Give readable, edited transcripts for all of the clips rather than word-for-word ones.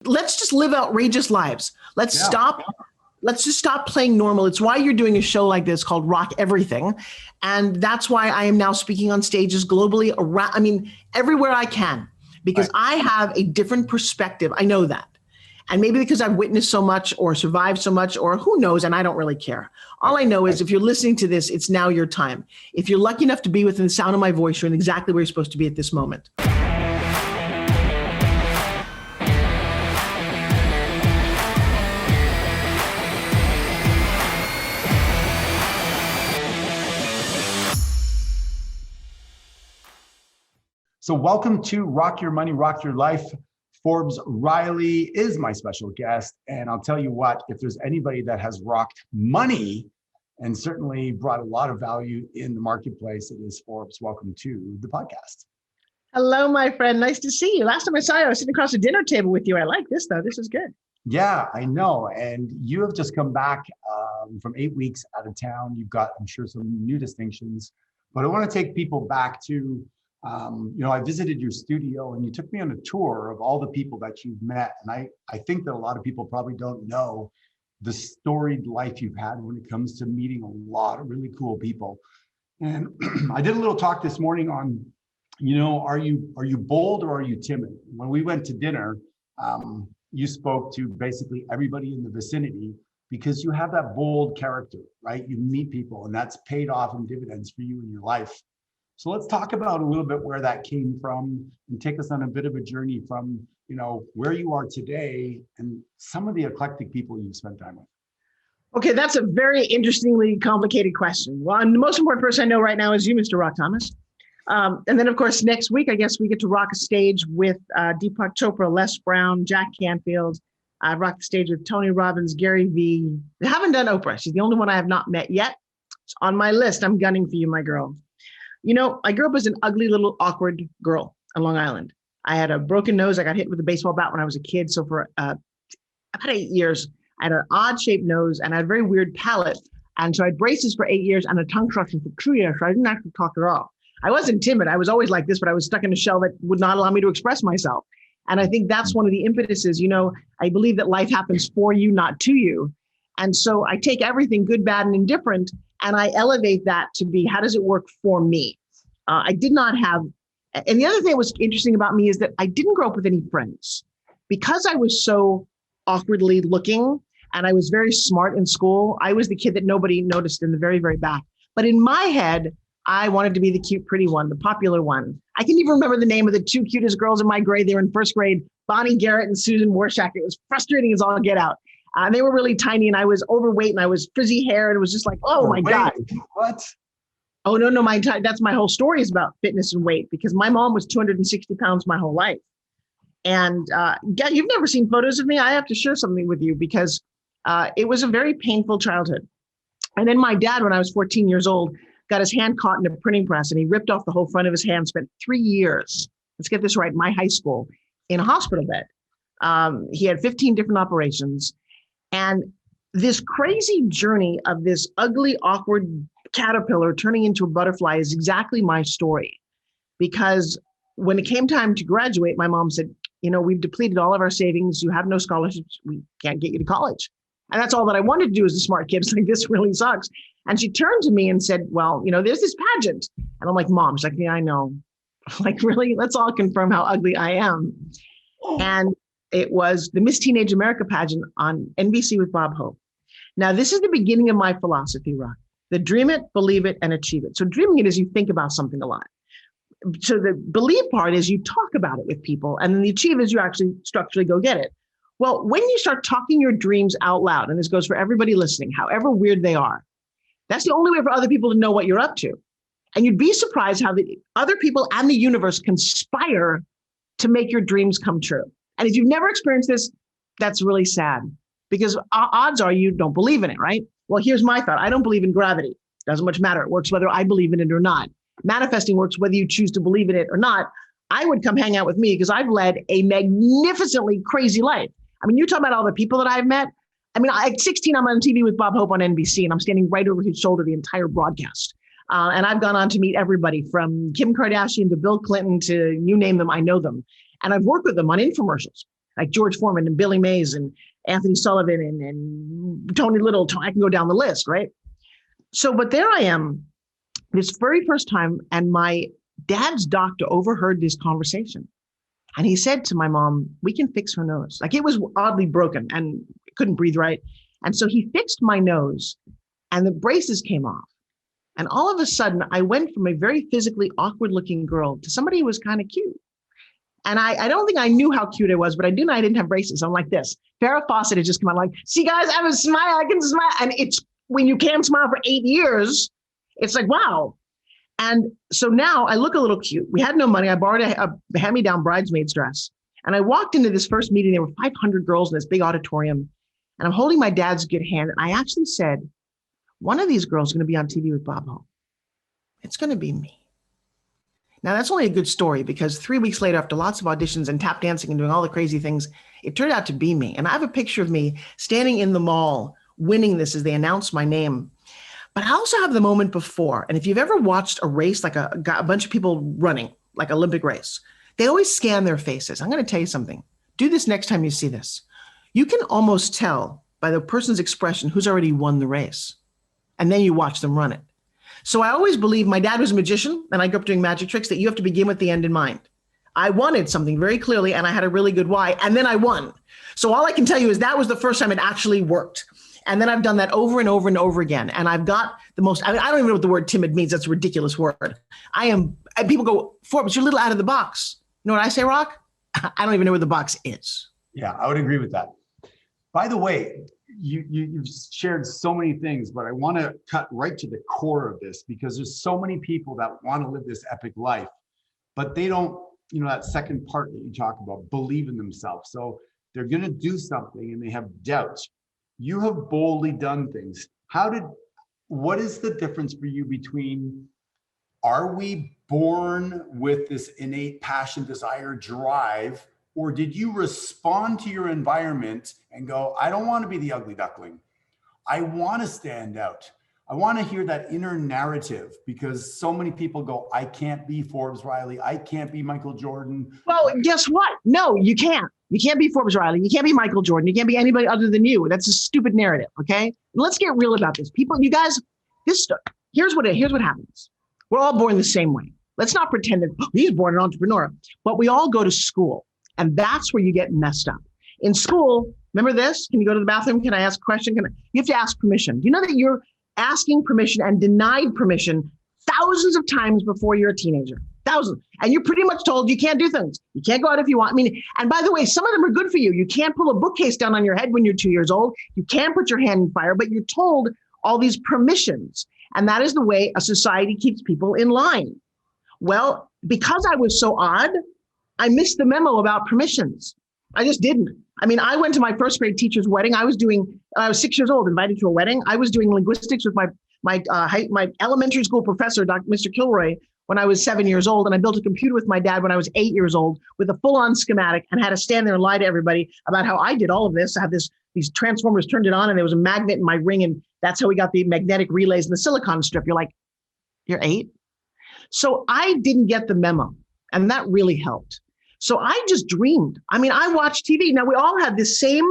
Let's just live outrageous lives. Let's just stop playing normal. It's why you're doing a show like this called Rock Everything. And that's why I am now speaking on stages globally around, everywhere I can, because I have a different perspective. I know that. And maybe because I've witnessed so much or survived so much, or who knows, and I don't really care. All I know is if you're listening to this, it's now your time. If you're lucky enough to be within the sound of my voice, you're in exactly where you're supposed to be at this moment. So welcome to Rock Your Money, Rock Your Life. Forbes Riley is my special guest. And I'll tell you what, if there's anybody that has rocked money and certainly brought a lot of value in the marketplace, it is Forbes. Welcome to the podcast. Hello, my friend. Nice to see you. Last time I saw you, I was sitting across a dinner table with you. I like this, though. This is good. Yeah, I know. And you have just come back from 8 weeks out of town. You've got, I'm sure, some new distinctions. But I want to take people back to I visited your studio and you took me on a tour of all the people that you've met. And I think that a lot of people probably don't know the storied life you've had when it comes to meeting a lot of really cool people. And I did a little talk this morning on, are you bold or are you timid? When we went to dinner, you spoke to basically everybody in the vicinity because you have that bold character, right? You meet people and that's paid off in dividends for you in your life. So let's talk about a little bit where that came from and take us on a bit of a journey from, where you are today and some of the eclectic people you've spent time with. Okay, that's a very interestingly complicated question. Well, and the most important person I know right now is you, Mr. Rock Thomas. And then, of course, next week, I guess we get to rock a stage with Deepak Chopra, Les Brown, Jack Canfield. I rocked the stage with Tony Robbins, Gary Vee. I haven't done Oprah. She's the only one I have not met yet. It's on my list. I'm gunning for you, my girl. I grew up as an ugly little awkward girl on Long Island. I had a broken nose. I got hit with a baseball bat when I was a kid. So for about 8 years, I had an odd shaped nose and I had a very weird palate. And so I had braces for 8 years and a tongue obstruction for 2 years. So I didn't actually talk at all. I wasn't timid. I was always like this, but I was stuck in a shell that would not allow me to express myself. And I think that's one of the impetuses. I believe that life happens for you, not to you. And so I take everything good, bad, and indifferent, and I elevate that to be, how does it work for me? I did not have, and the other thing that was interesting about me is that I didn't grow up with any friends. Because I was so awkwardly looking and I was very smart in school, I was the kid that nobody noticed in the very, very back. But in my head, I wanted to be the cute, pretty one, the popular one. I can even remember the name of the two cutest girls in my grade. They were in first grade, Bonnie Garrett and Susan Warshak. It was frustrating as all get out. They were really tiny and I was overweight and I was frizzy hair and it was just like, oh my God. What? Oh, no, that's my whole story is about fitness and weight because my mom was 260 pounds my whole life. And you've never seen photos of me. I have to share something with you because it was a very painful childhood. And then my dad, when I was 14 years old, got his hand caught in a printing press and he ripped off the whole front of his hand, spent 3 years, let's get this right, my high school, in a hospital bed. He had 15 different operations. And this crazy journey of this ugly, awkward caterpillar turning into a butterfly is exactly my story. Because when it came time to graduate, my mom said, we've depleted all of our savings. You have no scholarships. We can't get you to college. And that's all that I wanted to do as a smart kid. It's like, this really sucks. And she turned to me and said, well, there's this pageant. And I'm like, Mom, she's like, yeah, I know. I'm like, really? Let's all confirm how ugly I am. And it was the Miss Teenage America pageant on NBC with Bob Hope. Now, this is the beginning of my philosophy, Rock. The dream it, believe it, and achieve it. So dreaming it is you think about something a lot. So the believe part is you talk about it with people, and then the achieve is you actually structurally go get it. Well, when you start talking your dreams out loud, and this goes for everybody listening, however weird they are, that's the only way for other people to know what you're up to. And you'd be surprised how the other people and the universe conspire to make your dreams come true. And if you've never experienced this, that's really sad because odds are you don't believe in it, right? Well, here's my thought. I don't believe in gravity. Doesn't much matter. It works whether I believe in it or not. Manifesting works whether you choose to believe in it or not. I would come hang out with me because I've led a magnificently crazy life. You talk about all the people that I've met. At 16, I'm on TV with Bob Hope on NBC, and I'm standing right over his shoulder the entire broadcast. And I've gone on to meet everybody from Kim Kardashian to Bill Clinton to you name them, I know them. And I've worked with them on infomercials. like George Foreman and Billy Mays and Anthony Sullivan and Tony Little. I can go down the list, right? So, but there I am, this very first time, and my dad's doctor overheard this conversation. And he said to my mom, we can fix her nose. Like, it was oddly broken and couldn't breathe right. And so he fixed my nose and the braces came off. And all of a sudden, I went from a very physically awkward looking girl to somebody who was kind of cute. And I don't think I knew how cute I was, but I do know I didn't have braces. I'm like this. Farrah Fawcett had just come out like, see guys, I have a smile, I can smile. And it's when you can't smile for 8 years, it's like, wow. And so now I look a little cute. We had no money. I borrowed a hand-me-down bridesmaid's dress. And I walked into this first meeting. There were 500 girls in this big auditorium. And I'm holding my dad's good hand. And I actually said, one of these girls is going to be on TV with Bob Hope. It's going to be me. Now, that's only a good story because 3 weeks later, after lots of auditions and tap dancing and doing all the crazy things, it turned out to be me. And I have a picture of me standing in the mall, winning this as they announced my name. But I also have the moment before. And if you've ever watched a race, like a bunch of people running, like Olympic race, they always scan their faces. I'm going to tell you something. Do this next time you see this. You can almost tell by the person's expression who's already won the race. And then you watch them run it. So I always believe, my dad was a magician and I grew up doing magic tricks, that you have to begin with the end in mind. I wanted something very clearly and I had a really good why, and then I won. So all I can tell you is that was the first time it actually worked. And then I've done that over and over and over again. And I've got the most, I don't even know what the word timid means. That's a ridiculous word. And people go, Forbes, you're a little out of the box. You know what I say, Rock? I don't even know where the box is. Yeah, I would agree with that. By the way, you've shared so many things, but I want to cut right to the core of this because there's so many people that want to live this epic life, but they don't, that second part that you talk about, believe in themselves. So they're going to do something and they have doubts. You have boldly done things. What is the difference for you between, are we born with this innate passion, desire, drive, or did you respond to your environment and go, I don't want to be the ugly duckling. I want to stand out. I want to hear that inner narrative, because so many people go, I can't be Forbes Riley. I can't be Michael Jordan. Well, guess what? No, you can't. You can't be Forbes Riley. You can't be Michael Jordan. You can't be anybody other than you. That's a stupid narrative. Okay. Let's get real about this. People, you guys, here's what happens. We're all born the same way. Let's not pretend that he's born an entrepreneur, but we all go to school. And that's where you get messed up. In school, remember this? Can you go to the bathroom? Can I ask a question? You have to ask permission. Do you know that you're asking permission and denied permission thousands of times before you're a teenager? Thousands. And you're pretty much told you can't do things. You can't go out if you want. I mean, and by the way, some of them are good for you. You can't pull a bookcase down on your head when you're 2 years old. You can't put your hand in fire, but you're told all these permissions. And that is the way a society keeps people in line. Well, because I was so odd, I missed the memo about permissions. I just didn't. I mean, I went to my first grade teacher's wedding. I was 6 years old, invited to a wedding. I was doing linguistics with my elementary school professor, Mr. Kilroy, when I was 7 years old. And I built a computer with my dad when I was 8 years old with a full-on schematic, and had to stand there and lie to everybody about how I did all of this. I had these transformers, turned it on, and there was a magnet in my ring. And that's how we got the magnetic relays and the silicon strip. You're like, you're 8? So I didn't get the memo, and that really helped. So I just dreamed. I mean, I watched TV. Now, we all have the same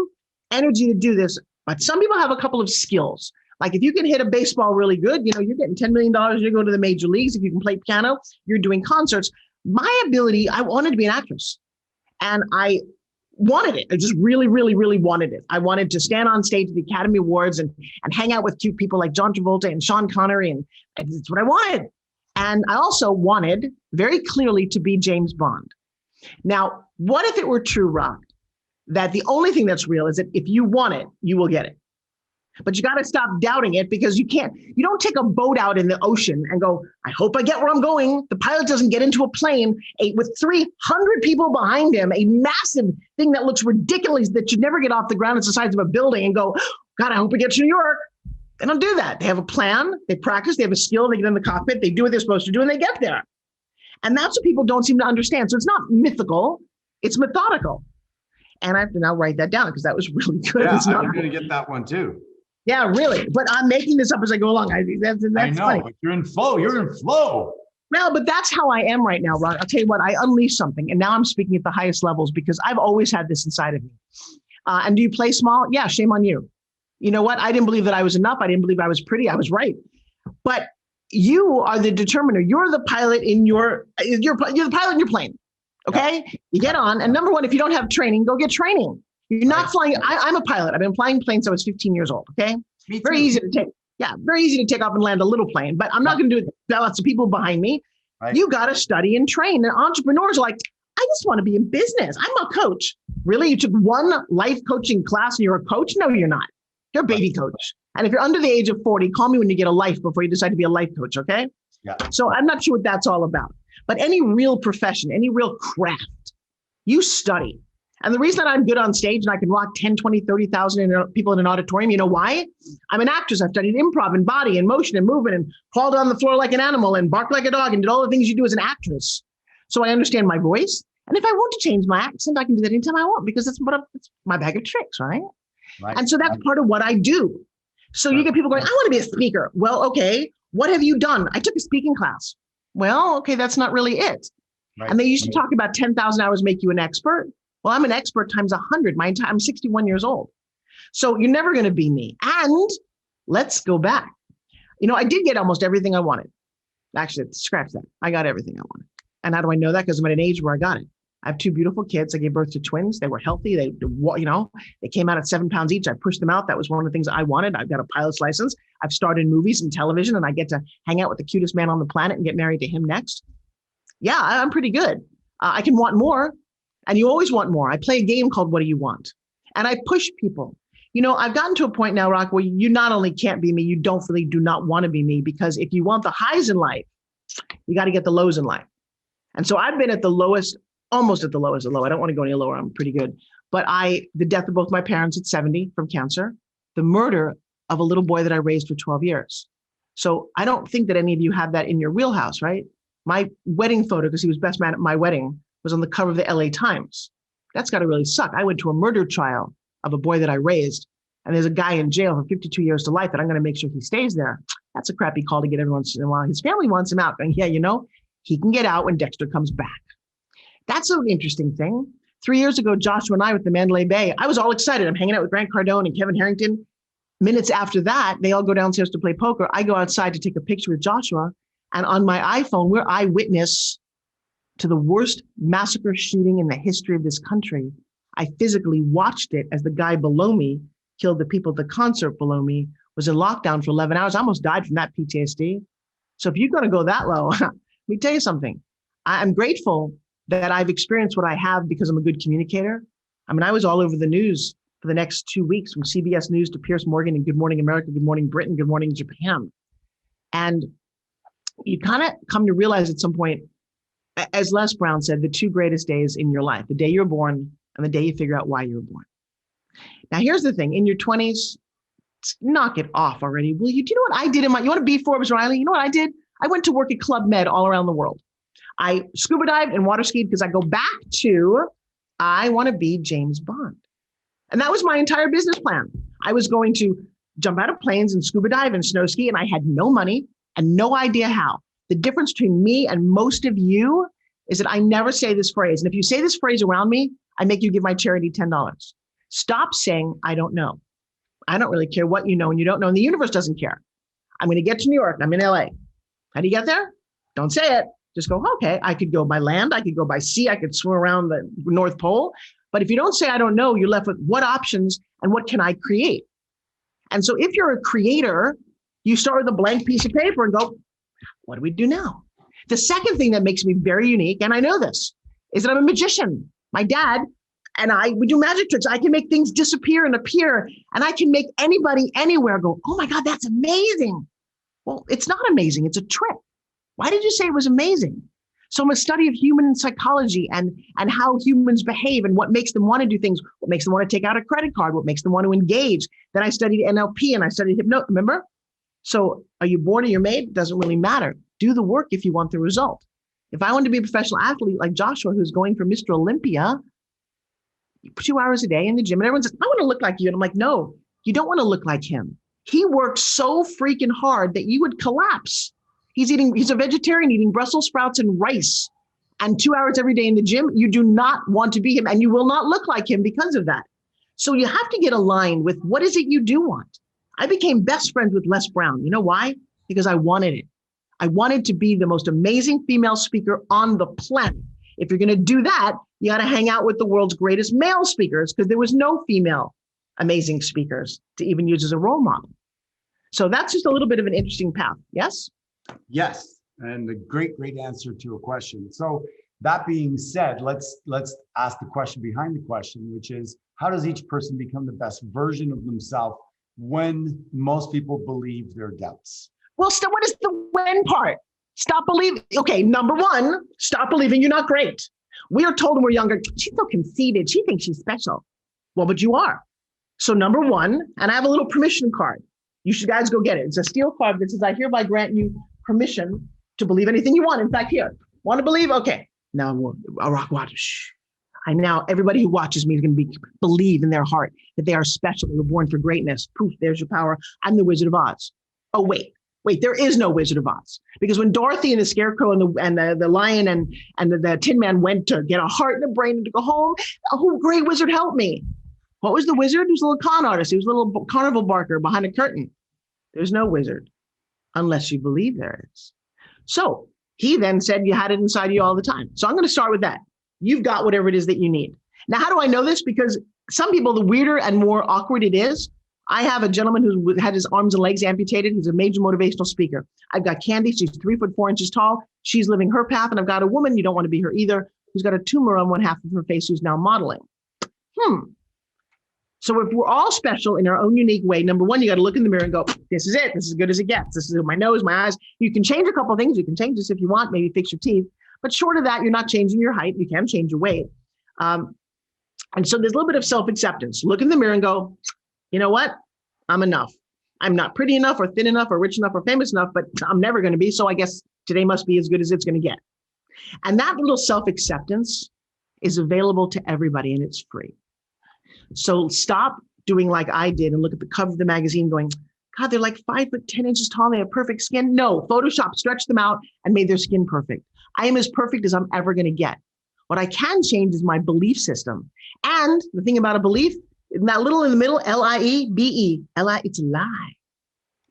energy to do this, but some people have a couple of skills. Like if you can hit a baseball really good, you're getting $10 million, you go to the major leagues. If you can play piano, you're doing concerts. My ability, I wanted to be an actress, and I wanted it. I just really, really, really wanted it. I wanted to stand on stage at the Academy Awards and hang out with cute people like John Travolta and Sean Connery, and it's what I wanted. And I also wanted very clearly to be James Bond. Now, what if it were true, Rock, that the only thing that's real is that if you want it, you will get it. But you got to stop doubting it, because you don't take a boat out in the ocean and go, I hope I get where I'm going. The pilot doesn't get into a plane with 300 people behind him, a massive thing that looks ridiculous that should never get off the ground. It's the size of a building, and go, God, I hope we get to New York. They don't do that. They have a plan. They practice. They have a skill. They get in the cockpit. They do what they're supposed to do, and they get there. And that's what people don't seem to understand. So it's not mythical, it's methodical. And I have to now write that down, because that was really good. Yeah, I'm going to get that one too. Yeah, really. But I'm making this up as I go along. That's I know, funny. but you're in flow. You're in flow. Well, but that's how I am right now, Ron. I'll tell you what, I unleashed something, and now I'm speaking at the highest levels because I've always had this inside of me. And do you play small? Yeah, shame on you. You know what? I didn't believe that I was enough. I didn't believe I was pretty. I was right. But you are the determiner. You're the pilot in you're the pilot in your plane. Okay. Yep. You get on. And number one, if you don't have training, go get training. You're not flying. I'm a pilot. I've been flying planes since I was 15 years old. Okay. Very easy to take. Yeah. Very easy to take off and land a little plane, but I'm not going to do it. There are lots of people behind me. Right. You got to study and train. And entrepreneurs are like, I just want to be in business. I'm a coach. Really? You took one life coaching class and you're a coach? No, you're not. You're a baby coach. And if you're under the age of 40, call me when you get a life before you decide to be a life coach, okay? Yeah. So I'm not sure what that's all about. But any real profession, any real craft, you study. And the reason that I'm good on stage and I can rock 10, 20, 30,000 people in an auditorium, you know why? I'm an actress. I've studied improv and body and motion and movement and crawled on the floor like an animal and barked like a dog and did all the things you do as an actress. So I understand my voice. And if I want to change my accent, I can do that anytime I want because that's my bag of tricks, right? And so that's part of what I do. So you get people going, I want to be a speaker. Well, okay, what have you done? I took a speaking class. Well, okay, that's not really it. Right. And they used to talk about 10,000 hours make you an expert. Well, I'm an expert times 100. I'm 61 years old. So you're never going to be me. And let's go back. You know, I did get almost everything I wanted. Actually, scratch that. I got everything I wanted. And how do I know that? Because I'm at an age where I got it. I have two beautiful kids. I gave birth to twins. They were healthy. They came out at 7 pounds each. I pushed them out. That was one of the things I wanted. I've got a pilot's license. I've starred in movies and television, and I get to hang out with the cutest man on the planet and get married to him next. Yeah, I'm pretty good. I can want more, and you always want more. I play a game called What Do You Want? And I push people. You know, I've gotten to a point now, Rock, where you not only can't be me, you do not want to be me, because if you want the highs in life, you got to get the lows in life. And so I've been at the lowest, almost at the lowest of low. I don't want to go any lower. I'm pretty good. But the death of both my parents at 70 from cancer, the murder of a little boy that I raised for 12 years. So I don't think that any of you have that in your wheelhouse, right? My wedding photo, because he was best man at my wedding, was on the cover of the LA Times. That's got to really suck. I went to a murder trial of a boy that I raised, and there's a guy in jail for 52 years to life that I'm going to make sure he stays there. That's a crappy call to get every once in a while. His family wants him out. And yeah, you know, he can get out when Dexter comes back. That's an interesting thing. 3 years ago, Joshua and I with the Mandalay Bay, I was all excited. I'm hanging out with Grant Cardone and Kevin Harrington. Minutes after that, they all go downstairs to play poker. I go outside to take a picture with Joshua. And on my iPhone, we're eyewitness to the worst massacre shooting in the history of this country. I physically watched it as the guy below me killed the people at the concert below me, was in lockdown for 11 hours. I almost died from that PTSD. So if you're going to go that low, let me tell you something. I'm grateful that I've experienced what I have because I'm a good communicator. I mean, I was all over the news for the next 2 weeks, from CBS News to Piers Morgan and Good Morning America, Good Morning Britain, Good Morning Japan. And you kind of come to realize at some point, as Les Brown said, the two greatest days in your life, the day you're born and the day you figure out why you were born. Now, here's the thing. In your 20s, knock it off already, will you? Do you know what I did you want to be Forbes Riley? You know what I did? I went to work at Club Med all around the world. I scuba dived and water skied because I go back to, I want to be James Bond. And that was my entire business plan. I was going to jump out of planes and scuba dive and snow ski, and I had no money and no idea how. The difference between me and most of you is that I never say this phrase. And if you say this phrase around me, I make you give my charity $10. Stop saying, I don't know. I don't really care what you know and you don't know, and the universe doesn't care. I'm going to get to New York and I'm in LA. How do you get there? Don't say it. Just go, okay, I could go by land, I could go by sea, I could swim around the North Pole. But if you don't say, I don't know, you're left with what options and what can I create? And so if you're a creator, you start with a blank piece of paper and go, what do we do now? The second thing that makes me very unique, and I know this, is that I'm a magician. My dad and we do magic tricks. I can make things disappear and appear, and I can make anybody anywhere go, oh my God, that's amazing. Well, it's not amazing, it's a trick. Why did you say it was amazing? So I'm a study of human psychology and how humans behave and what makes them want to do things, what makes them want to take out a credit card, what makes them want to engage. Then I studied NLP and I studied hypnosis, remember? So are you born or you're made? It doesn't really matter. Do the work if you want the result. If I want to be a professional athlete like Joshua, who's going for Mr. Olympia, 2 hours a day in the gym, and everyone says, I want to look like you. And I'm like, no, you don't want to look like him. He worked so freaking hard that you would collapse. He's a vegetarian eating Brussels sprouts and rice and 2 hours every day in the gym. You do not want to be him, and you will not look like him because of that. So you have to get aligned with what is it you do want. I became best friends with Les Brown. You know why? Because I wanted it. I wanted to be the most amazing female speaker on the planet. If you're going to do that, you got to hang out with the world's greatest male speakers, because there was no female amazing speakers to even use as a role model. So that's just a little bit of an interesting path. Yes? Yes, and a great answer to a question. So that being said, let's ask the question behind the question, which is, how does each person become the best version of themselves when most people believe their doubts? Well, what is the when part? Stop believing. Okay, number one, stop believing you're not great. We are told when we're younger, she's so conceited. She thinks she's special. Well, but you are. So number one, and I have a little permission card. You should guys go get it. It's a steel card that says, I hereby grant you permission to believe anything you want. In fact, here, want to believe? Okay. Now, a rock water. Shh. Now everybody who watches me is going to believe in their heart that they are special. They were born for greatness. Poof, there's your power. I'm the Wizard of Oz. Oh, wait, there is no Wizard of Oz. Because when Dorothy and the Scarecrow and the Lion and the Tin Man went to get a heart and a brain and to go home, oh, great wizard, help me. What was the wizard? He was a little con artist. He was a little carnival barker behind a curtain. There's no wizard unless you believe there is. So he then said you had it inside you all the time. So I'm going to start with that. You've got whatever it is that you need. Now, how do I know this? Because some people, the weirder and more awkward it is. I have a gentleman who had his arms and legs amputated. He's a major motivational speaker. I've got Candy. She's 3'4" tall. She's living her path. And I've got a woman, you don't want to be her either, who's got a tumor on one half of her face, who's now modeling. So if we're all special in our own unique way, number one, you got to look in the mirror and go, this is it. This is as good as it gets. This is my nose, my eyes. You can change a couple of things. You can change this if you want, maybe fix your teeth. But short of that, you're not changing your height. You can change your weight. And so there's a little bit of self-acceptance. Look in the mirror and go, you know what? I'm enough. I'm not pretty enough or thin enough or rich enough or famous enough, but I'm never going to be. So I guess today must be as good as it's going to get. And that little self-acceptance is available to everybody, and it's free. So stop doing like I did and look at the cover of the magazine going, God, they're like 5'10" tall. They have perfect skin. No, Photoshop stretched them out and made their skin perfect. I am as perfect as I'm ever going to get. What I can change is my belief system. And the thing about a belief, that little in the middle, Liebe, it's a lie.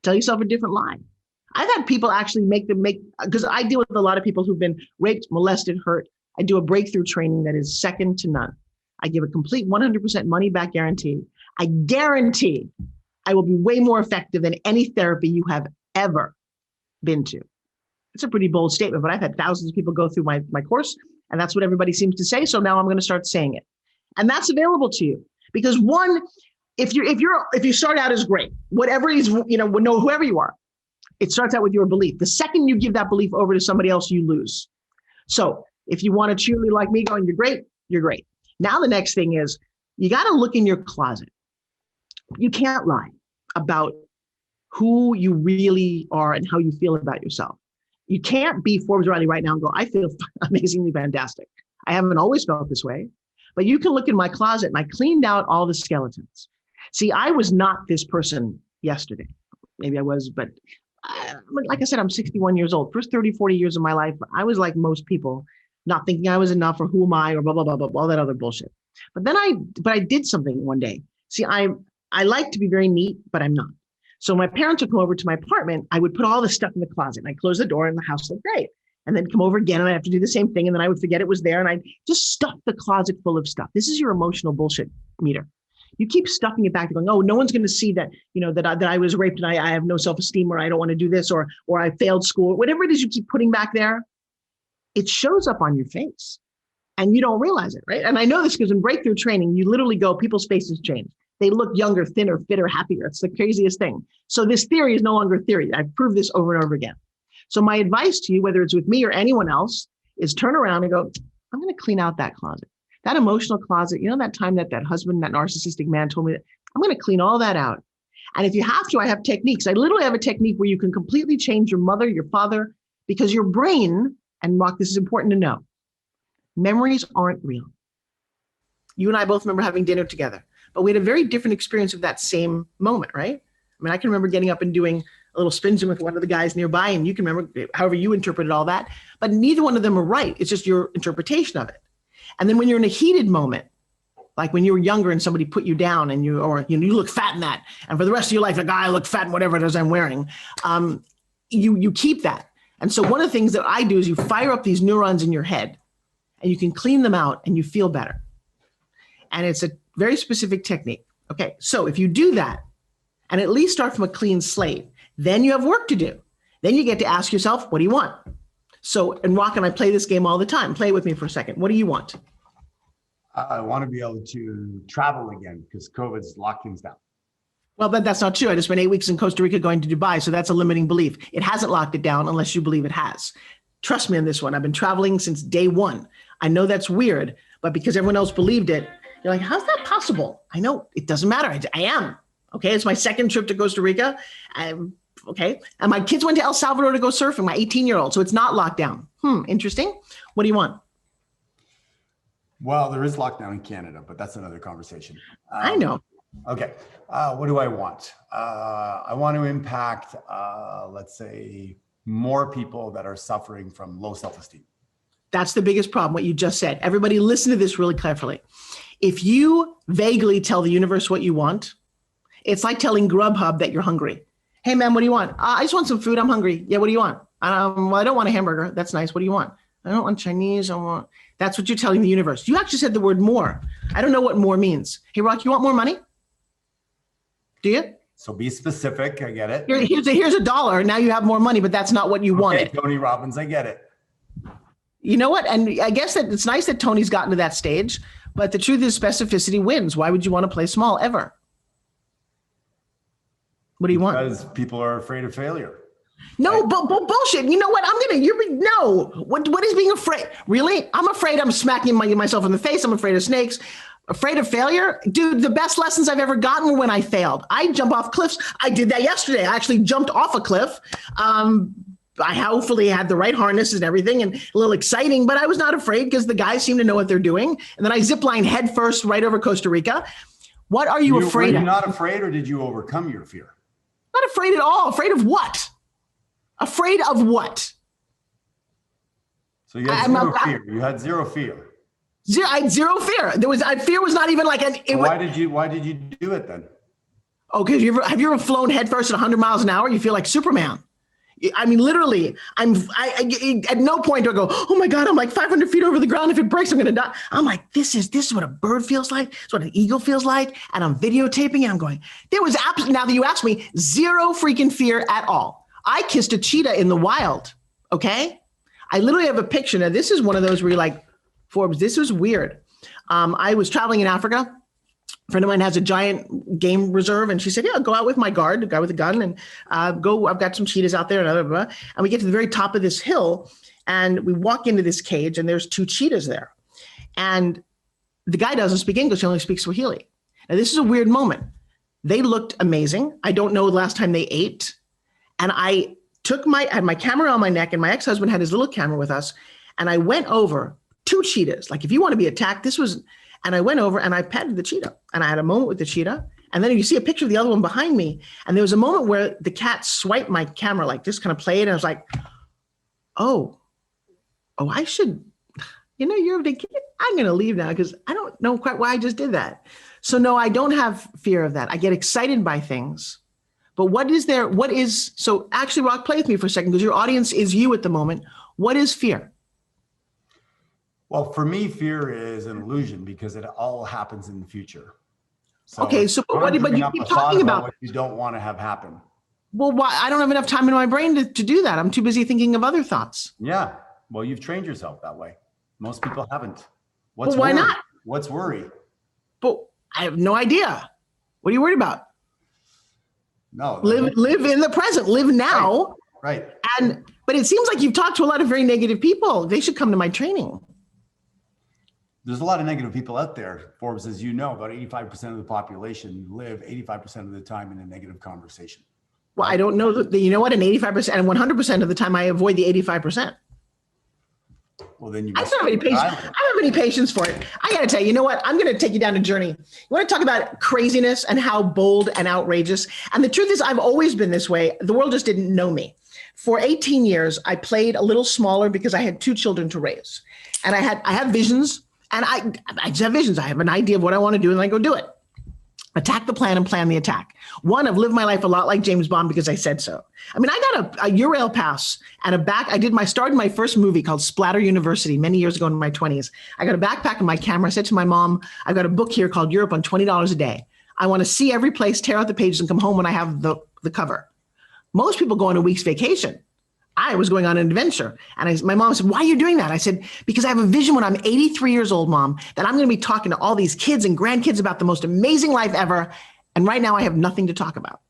Tell yourself a different lie. I've had people actually because I deal with a lot of people who've been raped, molested, hurt. I do a breakthrough training that is second to none. I give a complete 100% money back guarantee. I guarantee I will be way more effective than any therapy you have ever been to. It's a pretty bold statement, but I've had thousands of people go through my course, and that's what everybody seems to say. So now I'm going to start saying it. And that's available to you. Because one, if you start out as great, whatever is, whoever you are, it starts out with your belief. The second you give that belief over to somebody else, you lose. So if you want to cheerlead like me going, you're great, you're great. Now the next thing is you got to look in your closet. You can't lie about who you really are and how you feel about yourself. You can't be Forbes Riley right now and go, I feel amazingly fantastic. I haven't always felt this way, but you can look in my closet and I cleaned out all the skeletons. See, I was not this person yesterday. Maybe I was, but like I said, I'm 61 years old. First 30, 40 years of my life, I was like most people, not thinking I was enough or who am I or blah, blah, blah, blah, all that other bullshit. But then I did something one day. See, I like to be very neat, but I'm not. So my parents would come over to my apartment. I would put all this stuff in the closet and I'd close the door and the house looked great. And then come over again and I have to do the same thing. And then I would forget it was there and I just stuff the closet full of stuff. This is your emotional bullshit meter. You keep stuffing it back and going, oh, no one's going to see that, that I was raped and I have no self-esteem or I don't want to do this or I failed school, whatever it is you keep putting back there, it shows up on your face and you don't realize it, right? And I know this because in breakthrough training, you literally go, people's faces change. They look younger, thinner, fitter, happier. It's the craziest thing. So this theory is no longer theory. I've proved this over and over again. So my advice to you, whether it's with me or anyone else, is turn around and go, I'm going to clean out that closet. That emotional closet, that time that husband, that narcissistic man told me that I'm going to clean all that out. And if you have to, I have techniques. I literally have a technique where you can completely change your mother, your father, because your brain, and Mark, this is important to know, memories aren't real. You and I both remember having dinner together, but we had a very different experience of that same moment, right? I mean, I can remember getting up and doing a little SpinGym with one of the guys nearby, and you can remember however you interpreted all that, but neither one of them are right. It's just your interpretation of it. And then when you're in a heated moment, like when you were younger and somebody put you down and you look fat in that, and for the rest of your life, like, I look fat in whatever it is I'm wearing, you keep that. And so one of the things that I do is you fire up these neurons in your head and you can clean them out and you feel better. And it's a very specific technique. Okay, so if you do that and at least start from a clean slate, then you have work to do. Then you get to ask yourself, what do you want? So, and Rock and I play this game all the time. Play with me for a second. What do you want? I want to be able to travel again because COVID's locked things down. Well, that's not true. I just spent 8 weeks in Costa Rica going to Dubai. So that's a limiting belief. It hasn't locked it down unless you believe it has. Trust me on this one. I've been traveling since day one. I know that's weird, but because everyone else believed it, you're like, how's that possible? I know it doesn't matter. I am. Okay. It's my second trip to Costa Rica. Okay. And my kids went to El Salvador to go surfing, my 18-year-old. So it's not locked down. Interesting. What do you want? Well, there is lockdown in Canada, but that's another conversation. I know. Okay. What do I want? I want to impact, let's say, more people that are suffering from low self-esteem. That's the biggest problem, what you just said. Everybody listen to this really carefully. If you vaguely tell the universe what you want, it's like telling Grubhub that you're hungry. Hey, man, what do you want? I just want some food. I'm hungry. Yeah, what do you want? Well, I don't want a hamburger. That's nice. What do you want? I don't want Chinese. That's what you're telling the universe. You actually said the word more. I don't know what more means. Hey, Rock, you want more money? Do you? So be specific. I get it. Here's $1. Now you have more money, but that's not what you wanted. Tony Robbins, I get it. You know what? And I guess that it's nice that Tony's gotten to that stage, but the truth is specificity wins. Why would you want to play small ever? What do you want? Because people are afraid of failure. No, but bullshit. You know what? What is being afraid? Really? I'm afraid I'm smacking myself in the face. I'm afraid of snakes. Afraid of failure? Dude, the best lessons I've ever gotten were when I failed. I jump off cliffs. I did that yesterday. I actually jumped off a cliff. I hopefully had the right harnesses and everything and a little exciting, but I was not afraid because the guys seem to know what they're doing. And then I ziplined head first right over Costa Rica. What are you afraid of? Were you not afraid, or did you overcome your fear? Not afraid at all. Afraid of what? Afraid of what? So you had zero fear. You had zero fear. I had zero fear. Fear was not even like why did you do it then? Oh, because have you ever flown headfirst at 100 miles an hour? You feel like Superman. I mean, literally, I at no point do I go, oh my God, I'm like 500 feet over the ground. If it breaks, I'm going to die. I'm like, this is what a bird feels like. It's what an eagle feels like. And I'm videotaping and I'm going, there was absolutely, now that you ask me, zero freaking fear at all. I kissed a cheetah in the wild. Okay. I literally have a picture. Now, this is one of those where you're like, Forbes, this was weird. I was traveling in Africa. A friend of mine has a giant game reserve, and she said, yeah, go out with my guard, the guy with a gun, and I've got some cheetahs out there, and blah, blah, blah. And we get to the very top of this hill, and we walk into this cage, and there's 2 cheetahs there. And the guy doesn't speak English, he only speaks Swahili. Now, this is a weird moment. They looked amazing. I don't know the last time they ate. And I had my camera on my neck, and my ex-husband had his little camera with us, and I went over 2 cheetahs. Like, if you want to be attacked, and I went over and I petted the cheetah, and I had a moment with the cheetah. And then you see a picture of the other one behind me. And there was a moment where the cat swiped my camera, like just kind of played. And I was like, oh, I should, you're I'm going to leave now because I don't know quite why I just did that. So no, I don't have fear of that. I get excited by things. But so actually, Rock, play with me for a second because your audience is you at the moment. What is fear? Well, for me, fear is an illusion because it all happens in the future. So, okay, so but you keep talking about what you don't want to have happen. Well, why? I don't have enough time in my brain to do that. I'm too busy thinking of other thoughts. Yeah, well, you've trained yourself that way. Most people haven't. Why not? What's worry? But I have no idea. What are you worried about? No. Live in the present. Live now. Right. But it seems like you've talked to a lot of very negative people. They should come to my training. There's a lot of negative people out there, Forbes, as you know, about 85% of the population live 85% of the time in a negative conversation. Well, I don't know. You know what? An 85% and 100% of the time I avoid the 85%. Well, then you I must don't have any patience. I don't have any patience for it. I got to tell you, you know what? I'm going to take you down a journey. You want to talk about craziness and how bold and outrageous? And the truth is, I've always been this way. The world just didn't know me. For 18 years, I played a little smaller because I had 2 children to raise, and I have visions, and I just have visions. I have an idea of what I want to do, and I go do it. Attack the plan and plan the attack. One, I've lived my life a lot like James Bond because I said so. I mean, I got a URL pass and I started my first movie called Splatter University many years ago in my 20s. I got a backpack and my camera. I said to my mom, I've got a book here called Europe on $20 a day. I want to see every place, tear out the pages, and come home when I have the cover. Most people go on a week's vacation. I was going on an adventure. And my mom said, why are you doing that? I said, because I have a vision when I'm 83 years old, Mom, that I'm going to be talking to all these kids and grandkids about the most amazing life ever. And right now I have nothing to talk about.